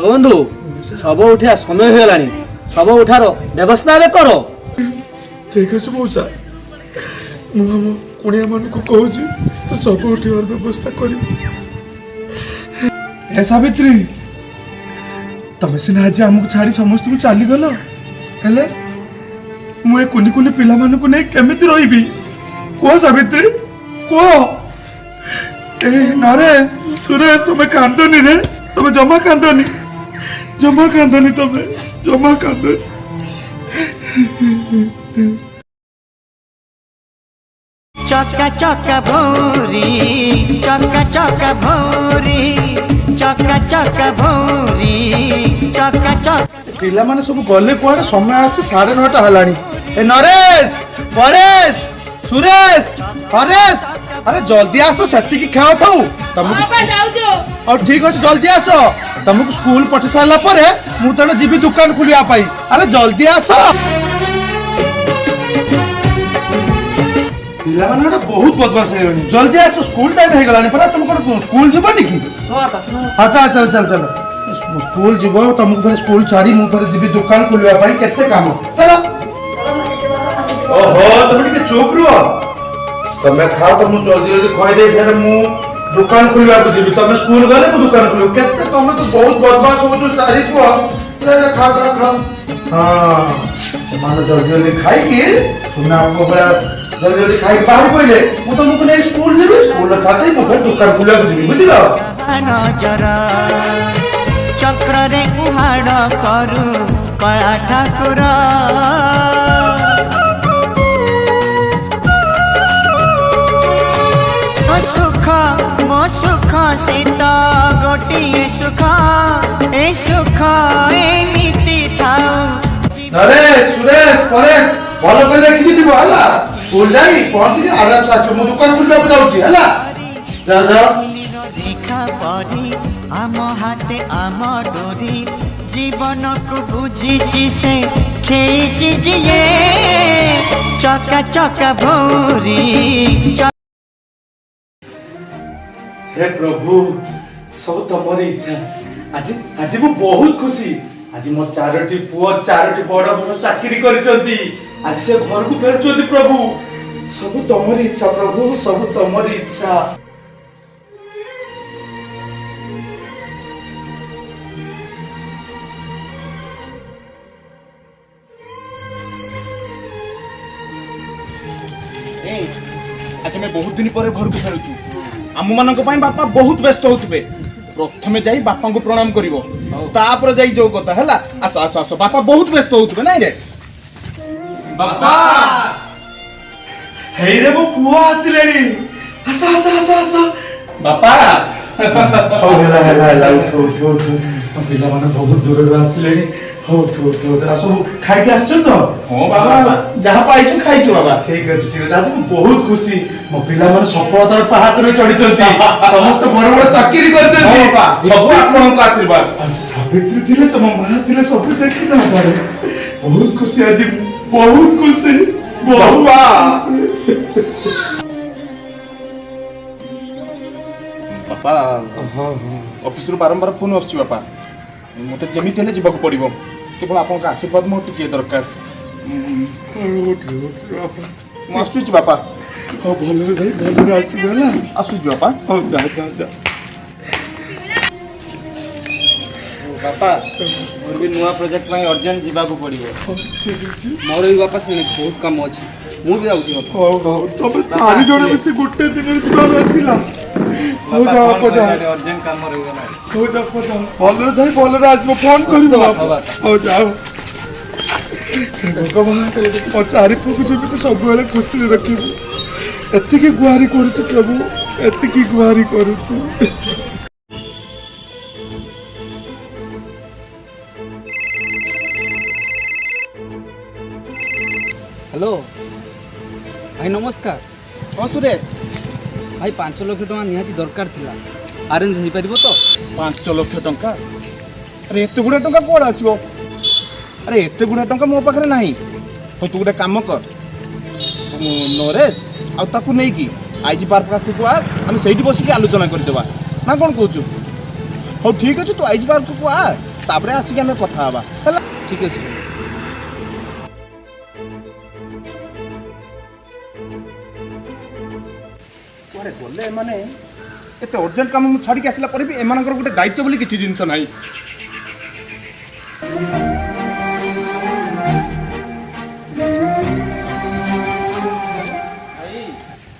ଜଗବନ୍ଧୁ ଶବ ଉଠିବା ସମୟ ହେଇଗଲାଣି। ଶବ ଉଠାର ବ୍ୟବସ୍ଥା ଏବେ କର। ଠିକ ଅଛି ମଉସା, ମୁଁ ଆମ କୁଣିଆ ମାନଙ୍କୁ କହୁଛି ସେ ଶବ ଉଠିବାର ବ୍ୟବସ୍ଥା କରିବି। ଏ ସାବିତ୍ରୀ, ତମେ ସିନା ଆଜି ଆମକୁ ଛାଡ଼ି ସମସ୍ତଙ୍କୁ ଚାଲିଗଲ, ହେଲେ ମୁଁ ଏ କୁନି କୁନି ପିଲାମାନଙ୍କୁ ନେଇ କେମିତି ରହିବି? କୁହ ସାବିତ୍ରୀ, କୁହ। ଏ ନରେଶ, ସୁରେଶ, ତମେ କାନ୍ଦନି ରେ, ତମେ ଜମା କାନ୍ଦନି, ଜମା କାନ୍ଦନି, ତମେ ଜମା କାନ୍ଦନି। चका चका भौरी, चका चका भौरी, चका चका भौरी, चका चका। पिलामाने सब गले कुआडे, समय आसी 9:30 हेलानी। ए नरेश, परेश, सुरेश, हरेश, अरे जल्दी आस तो सेति की खाओ थाउ तुमको। और ठीक अछि, जल्दी आस। तुमको स्कूल पठी सारला परे मु तने जीबी दुकान खुलिया पाई। अरे जल्दी आस। पिला माने बहुत बदमाश हेलनी। जल्दी आस, स्कूल टाइम हे गलानी पर। तुम कोन स्कूल जीवनी की? हां चल चल चल चल स्कूल जीव। तुमको फिर स्कूल छाड़ी मु फिर जीबी दुकान खुलिया पाई। केते काम चलो। ओहो तुम टिके चुप रुओ। तमे खाओ तो मु जल्दी जल्दी खई दे, फिर मु दुकान खुलिया को जीबी। तमे स्कूल गले मु दुकान खुलियो। केते तमे तो बहुत बदमाश हो जो चारी पुआ। ले खा खा खा। हां मानो जल्दी जल्दी खाई की सुना आपको बड़ा जल्दी जल्दी खाई बाहर पहिले मु तुमको नहीं स्कूल जीबी। स्कूल छाते मु फिर दुकान खुलिया को जीबी, बुझिलो? नजर चक्र रे उहाड़ करू कला ठाकुर। सुख मो सुख सीत गोटिए सुख, ए सुख एमिति थाउ। नरेश, सुरेश, परेश भलो कर देखि जीवो हला। स्कूल जाई पहुंच के आराम से आसो। मु दुकान खुलिया को जाउची हला। जा जा। देखा परी आम हाथे आम डोरी, जीवन को बुझीची से खेलीची जिए। चका चका भौरी। हे प्रभु, सब तमरी इच्छा। आज आज मु बहुत खुशी। आज मो 4टी पुओ 4टी बड़ बड़ चाकरी करिसंती। आज से घर को फेरचंती। प्रभु सब तमरी इच्छा, प्रभु सब तमरी इच्छा। आज मैं बहुत दिन पर घर को फेरुछु। आम मानक पई बापा बहुत व्यस्त होतबे। प्रथमे जाई बापा को प्रणाम करिवो, तापर जाई जो कथा हला। आस आस आस, बापा बहुत व्यस्त होतबे नै रे। बापा हेई रे मो पुओ आसिलेनी। आस आस आस आस बापा। हो हेला हेला हेला, उठ उठ उठ। पिला माने बहुत दूर रे आसिलेनी। हो उठ उठ उठ। आसो खाइ के आछन तो? हां बाबा, जहां पाइछु खाइछु बाबा। ठीक अछि ठीक अछि। आज मु बहुत खुशी। मो पिला माने सफलतार पहाच रे चढ़िचंती। समस्त बड़ बड़ चाकरी करचंती। हां बाबा, सब आपनक आशीर्वाद। आज सावित्री थिले, तम मां थिले, सब देखि ता पारे। बहुत खुशी आज, बहुत खुशी बाबा। बापा ऑफिस रु बारंबार फोन आछि बापा। मते जेमिति हेले जीवाक पड़िबो। केवल आपनका आशीर्वाद मो टिके दरकार। मो आसुछि बापा। हो भलो रे, भलो रे आसी गेला। आसुछि बापा। हो जा जा जा। बापा मोर भी नुआ प्रोजेक्ट में अर्जेंट जीवा को पड़िबो। ठीक अछि। मोर भी बापा से बहुत काम अछि। मु भी आउची बापा। हो हो तबे चारि जण मिसी गुटे दिन जीवा रहतिला। हो जा आपा जा। अर्जेंट काम रे गला। हो जा आपा जा। भलो जाई, भलो रे आजो फोन करबो बापा। हो जाओ। भगवान ओ चारि पुक जेबी तो सब बेले खुशी रे रखिबो। एति की गुहारी करूछु प्रभु, एति की गुहारी करूछु। हेलो भाई, नमस्कार। हां सुरेश भाई 5 लाख टका निहाती दरकार थिला। अरेंज हो पारिबो तो? 5 लाख टंका? अरे एते गुडा टंका कोड आसीबो? अरे एते गुडा टंका मो पाखरे नाही। हो तू गुडा काम कर, नरेश आ ताकू नै की आईजी पार्क पाखु को आस। हम सेठी बसी के आलोचना कर देबा ना, कोन कहू? हो ठीक अछि, तू आईजी पार्क को आ। तापर आसिक आम कथा हवा है। ठीक अच्छे कुआडे गले माने एते अर्जेंट काम मु छाड़ी आसला पर भी एमानकर गोटे दायित्व बोली किछि जिंस नाही।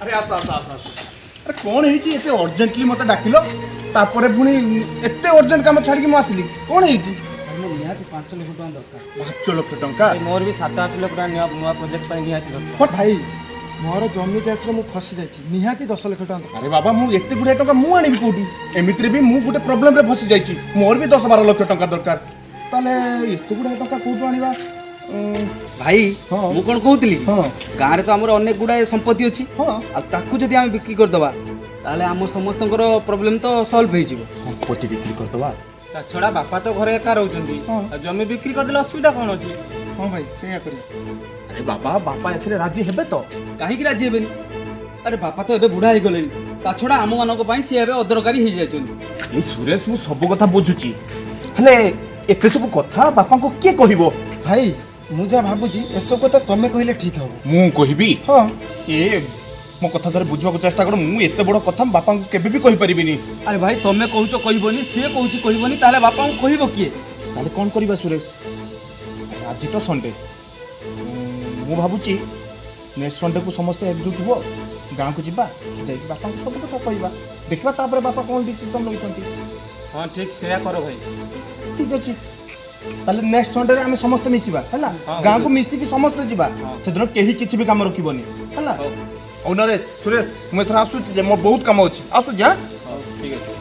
अरे आस आस आस आस अरे कौन है एते अर्जेंटली मते डाकिलो तापर पुणी एते अर्जेंट काम छाड़ी मु आसली कौन है निहाती 5 लाख टଙ୍କା दरकार 5 लाख टंका मोर भी 7-8 लाख टଙ୍କା नुआ प्रोजेक्ट पर निहाती दरकार भाई मोर जमी केस मु फसी जाइछि निहाती 10 लाख टଙ୍କା। अरे बाबा मु एते गुडे टंका मु आनिबि कोठी एमित्रे भी मु गुटे प्रॉब्लम रे फसी जाइछि मोर भी 10-12 लाख टंका दरकार ताले एते गुडे टंका कोठु आनिबा भाई हाँ। मु कोन कहउतली हाँ। गाँ रे तो हमर अनेक गुडाए संपत्ति अछि हाँ। आ ताकू जदी हम बिक्री कर दबा ताले हम समस्तंकर प्रॉब्लम तो सॉल्व होई जिवो। संपत्ति बिक्री कर दवा ता छड़ा बापा तो घरे एका रहउचंदी आ जमी बिक्री कर देला असुविधा कोन अछि हां भाई सेया करी। अरे बाबा बापा एथरे राजी हेबे तो काहे कि राजी हेबेनी अरे बापा तो एबे बुढ़ा हो गलेनी ता छड़ा हम मानक पई से एबे अदरकारी हो जायचंदी। ए सुरेश मु सब कथा बुझुची हले एते सब कथा बापा को के कहिबो भाई मु जा भाबुजी एसब को तो तमे कहले ठीक हो। मु कहिबी हां ए मो कथा धरे बुझवा को चेष्टा कर मु एते बड़ कथा बापा को केबे भी कहि परिबिनी। अरे भाई तमे कहउचो कहिबोनी से कहउची कहिबोनी ताले बापा को कहिबो किए ताले कोन करबा सुरेश आज तो संडे मु भाबुची नेक्स्ट संडे को समस्त एकजुट हो गाँ को जीवा जाई बापा को सब कथा कहबा देखबा तापर बापा कोन डिसीजन लइतंती। हां ठीक सेया करो भाई ठीक अछि ताले नेक्स्ट संडे रे हम समस्त मिसिबा हला हाँ, गाँ को मिसी की समस्त जीवा हाँ। सेदिन केही किछि भी काम रखिबोनी हला। हौ औ नरेश सुरेश मु एथरा आसु जे मोर बहुत काम अछि आसु जा। हौ ठीक अछि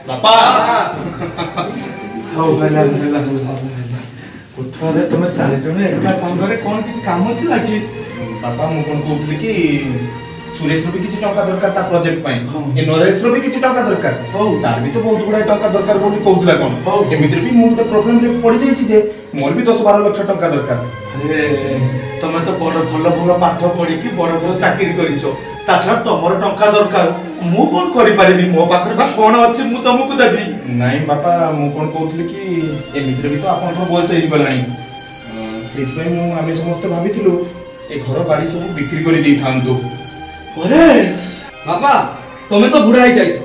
बापा ହଉ ହେଲା ହେଲା ଉଠରେ ତମେ ଚାରି ଜଣ ଏକା ସାଙ୍ଗରେ କଣ କିଛି କାମ ଥିଲା କି? बापा मु कोन कहउतली कि सुरेश रो भी किछि टंका दरकार ता प्रोजेक्ट पई हाँ। ए नरेश रो भी किछि टंका दरकार हौ। तार भी तो बहुत गुडा टंका दरकार बोली कहउतला कोन हौ। एमित्र भी मु तो प्रॉब्लम रे पड़ी जाईछि जे मोर भी 10-12 लाख टंका दरकार। ଆରେ ତମେ ତ ବଡ ଭଲ ଭଲ ପାଠ ପଢିକି ବଡ ବଡ ଚାକିରି କରିଛ ତା ଛଡା ତମର ଟଙ୍କା ଦରକାର ମୁଁ କଣ କରିପାରିବି ମୋ ପାଖରେ ବା କଣ ଅଛି ମୁଁ ତମକୁ ଦେବି। ନାଇଁ ବାପା ମୁଁ କୋन कहउतली कि एमित्र भी तो आपन बयस हेइ गलानी सेति पई मु आमे समस्त भाबिथिलु ए घर बाड़ी सब बिक्री करि देई थांतु। परेश बापा तमे तो बुढ़ा हो जाइछो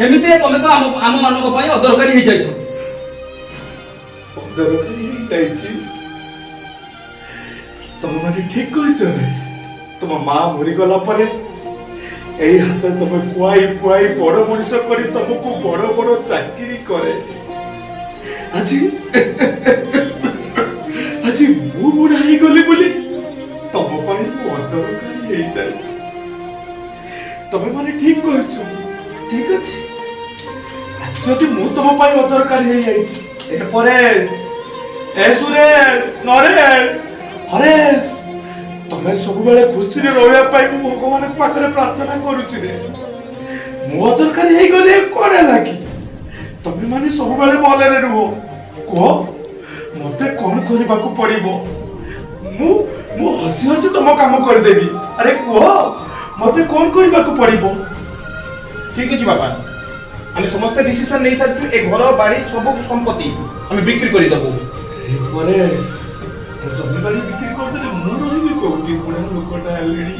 एमिति तमे तो हम मानक पई अदरकारी हो जाइछो। ଦରକାରୀ ହେଇଯାଇଛି ତମେ ମାନେ ଠିକ କହିଛ ରେ ତମ ମା ମରିଗଲା ପରେ ଏଇ ହାତ ତମେ କୁଆଇ ପୁଆଇ ବଡ ମଣିଷ କରି ତମକୁ ବଡ ବଡ ଚାକିରି କରେ ଆଜି ଆଜି ମୁଁ ବୁଢା ହେଇଗଲି ବୋଲି ତମ ପାଇଁ ମୁଁ ଅଦରକାରୀ ହେଇଯାଇଛି। ତମେ ମାନେ ଠିକ କହିଛ ଠିକ ଅଛି ଆଜି ଯଦି ମୁଁ ତମ ପାଇଁ ଅଦରକାରୀ ହେଇଯାଇଛି ଏ ପରେଶ ଏ ସୁରେଶ ନରେଶ ହରେଶ ତମେ ସବୁବେଳେ ଖୁସିରେ ରହିବା ପାଇଁ ମୁଁ ଭଗବାନଙ୍କ ପାଖରେ ପ୍ରାର୍ଥନା କରୁଛି ରେ ମୁଁ ଅଦରକାରୀ ହେଇଗଲେ କଣ ହେଲା କି ତମେ ମାନେ ସବୁବେଳେ ଭଲରେ ରୁହ କୁହ ମତେ କଣ କରିବାକୁ ପଡିବ ମୁଁ ମୁଁ ହସି ହସି ତମ କାମ କରିଦେବି ଆରେ କୁହ ମତେ କଣ କରିବାକୁ ପଡିବ। ठीक अछि बापा आमे समस्त डिसीजन नै सारछु ए घर बाड़ी सब संपत्ति आमे बिक्री करि दबो। परेश जमी बाड़ी बिक्री करदेले ମୁଁ ରହିବି କୋଉଠି ବୁଢା ଲୋକଟା ହେଲେଣି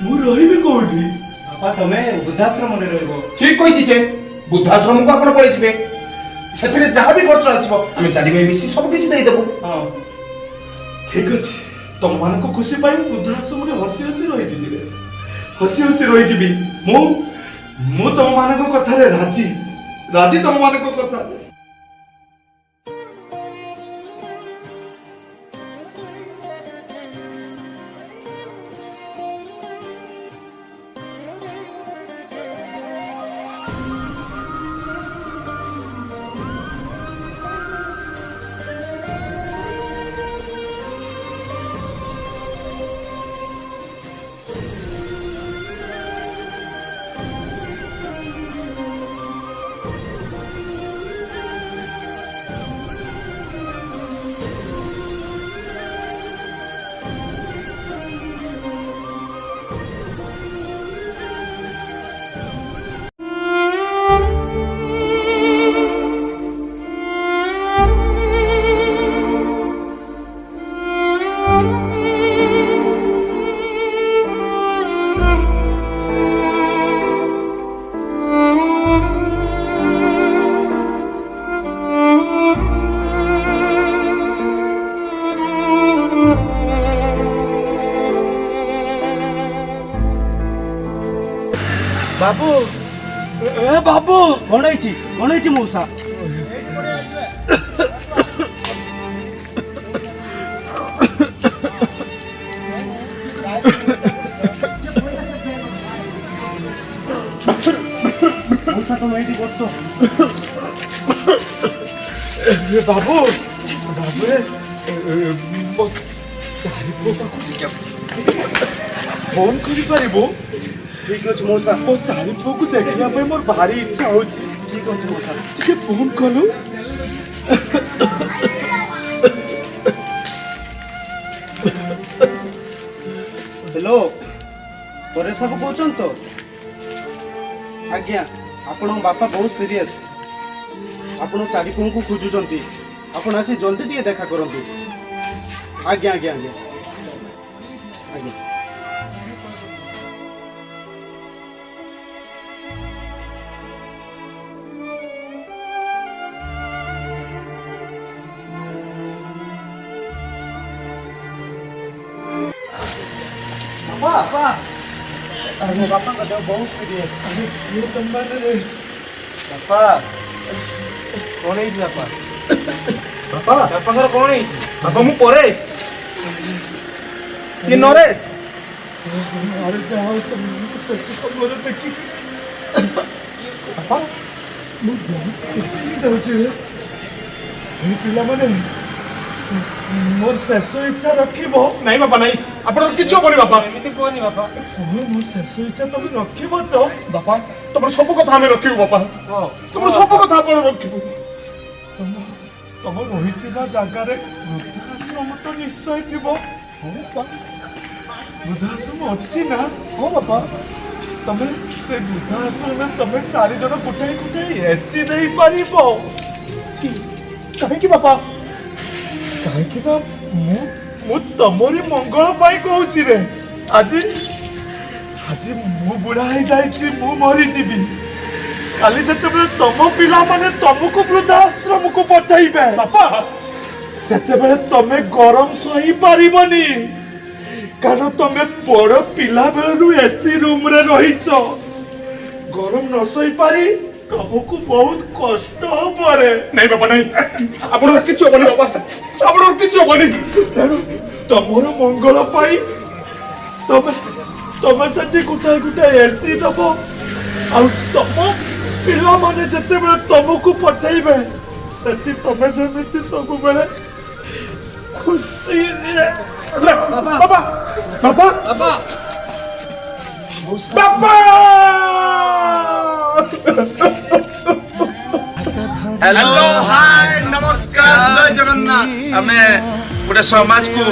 ମୁଁ ରହିବି କୋଉଠି। बापा तमे वृद्धाश्रम रे रहबो ठीक कहिछि जे बुद्धाश्रम को आपण पळै जिवे सेथिरे जहा भी खर्च आसीबो आमे चारि भाई मिसी सब किछि देई दबो। हां ठीक अछि तम मानको खुशी पाई वृद्धाश्रम रे हसी हसी रहि जिबि रे हसी हसी रहि जिबि ମୁଁ ତମ ମାନଙ୍କ କଥାରେ ରାଜି ତମ ମାନଙ୍କ କଥାରେ। ବାବୁ ଏ ବାବୁ କଣ ହେଇଛି ମଉସା? ମଉସା ତମେ ଏଇଠି ବସ। ବାବୁ ମୋ ଚାରି ପୁଅ ପାଖକୁ ଟିକେ ଫୋନ କରିପାରିବ? ଠିକ ଅଛି ମଉସା। ମୋ ଚାରି ପୁଅକୁ ଦେଖିବା ପାଇଁ ମୋର ଭାରି ଇଚ୍ଛା ହଉଛି। ଠିକ ଅଛି ମଉସା। ଟିକେ ଫୋନ କଲୁ। ହ୍ୟାଲୋ, ପରେଶ ବାବୁ କହୁଛନ୍ତି ତ? ଆଜ୍ଞା, ଆପଣଙ୍କ ବାପା ବହୁତ ସିରିୟସ୍। ଆପଣ ଚାରି ପୁଅଙ୍କୁ ଖୋଜୁଛନ୍ତି। ଆପଣ ଆସି ଜଲ୍ଦି ଟିକେ ଦେଖା କରନ୍ତୁ। ଆଜ୍ଞା ଆଜ୍ଞା ଆଜ୍ଞା ଆଜ୍ଞା। ବାପା ମୋ ବାପାଙ୍କ ଦେହ ବହୁତ ସିରିୟସ୍। ବାପା କଣ ହେଇଛି ବାପା? ବାପା ବାପାଙ୍କର କଣ ହେଇଛି? ବାପା ମୁଁ ପରେଶ। ଇଏ ନରେଶ। ଆରେ ଯାହା ହଉ ତମକୁ ଶେଷ ସମୟରେ ଦେଖିକି ବାପା ମୁଁ ବହୁତ ଖୁସି ହେଇଯାଉଛି ରେ। ଏ ପିଲାମାନେ ମୋର ଶେଷ ଇଚ୍ଛା ରଖିବ। ନାଇଁ ବାପା ନାଇଁ, ଆପଣଙ୍କର କିଛି ହବନି ବାପା। ଏମିତି କୁହନି ବାପା। ମୋ ଶେଷ ଇଚ୍ଛା ତମେ ରଖିବ ତ? ବାପା ତମର ସବୁ କଥା ଆମେ ରଖିବୁ ବାପା। ତମର ସବୁ କଥା ଆପଣ ରଖିବୁ। ତମ ରହିଥିବା ଜାଗାରେ ବୃଦ୍ଧାଶ୍ରମ ତ ନିଶ୍ଚୟ ଥିବ। ବୃଦ୍ଧାଶ୍ରମ ଅଛି ନା? ହଁ ବାପା। ତମେ ସେ ବୃଦ୍ଧାଶ୍ରମରେ ତମେ 4 ଜଣ ଗୋଟାଏ ଏସି ଦେଇପାରିବ? କାହିଁକି ବାପା? କାହିଁକି ନା ମୁଁ ତମରି ମଙ୍ଗଳ ପାଇଁ କହୁଛି ରେ। ଆଜି ମୁଁ ବୁଢା ହେଇଯାଇଛି, ମୁଁ ମରିଯିବି। କାଲି ଯେତେବେଳେ ତମ ପିଲାମାନେ ତମକୁ ବୃଦ୍ଧାଶ୍ରମକୁ ପଠାଇବେ ବାପା ସେତେବେଳେ ତମେ ଗରମ ସହି ପାରିବନି। କାରଣ ତମେ ବଡ ପିଲା ବେଳରୁ ଏସି ରୁମରେ ରହିଛ। ଗରମ ନ ସହି ପାରି ତମକୁ ବହୁତ କଷ୍ଟ ହବ ରେ। ନାଇଁ ବାପା ନାଇଁ, ଆପଣଙ୍କର କିଛି ହବନି ବାପା। ଆପଣଙ୍କର କିଛି ହବନି। ତେଣୁ ତମର ମଙ୍ଗଳ ପାଇଁ ତମେ ସେଠି ଗୋଟାଏ ଏସି ଦବ। ଆଉ ତମ ପିଲାମାନେ ଯେତେବେଳେ ତମକୁ ପଠେଇବେ ସେଠି ତମେ ଯେମିତି ସବୁବେଳେ ଖୁସିରେ ବାପା ବାପା ବାପା ବାପା हेलो हाय नमस्कार जय जगन्नाथ। आमे गोटे समाज को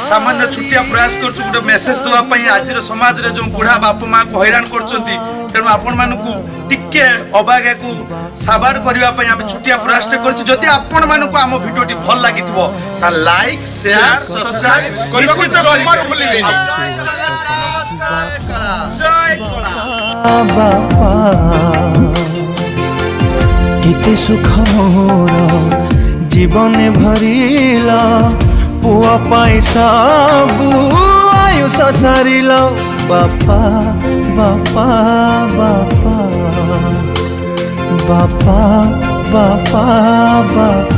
सामान्य छुटिया प्रयास करछु गोटे मेसेज दवा पई आज समाज रे जो बुढ़ा बाप मां को हैरान करछंती। तेणु आपण मानकू टिके अबागे को साबाड करबा पई आमे छुटिया प्रयास करछु। जदि आपण मानकू आम भिडियोटी भल लागितबो ता लाइक शेयर सब्सक्राइब करबा को जमार भूलिबे। जय कला बापा केते सुख मोर जीवन भरिला पुआ पाई सबु आयुष सारिल बापा बापा बापा बापा बापा बापा।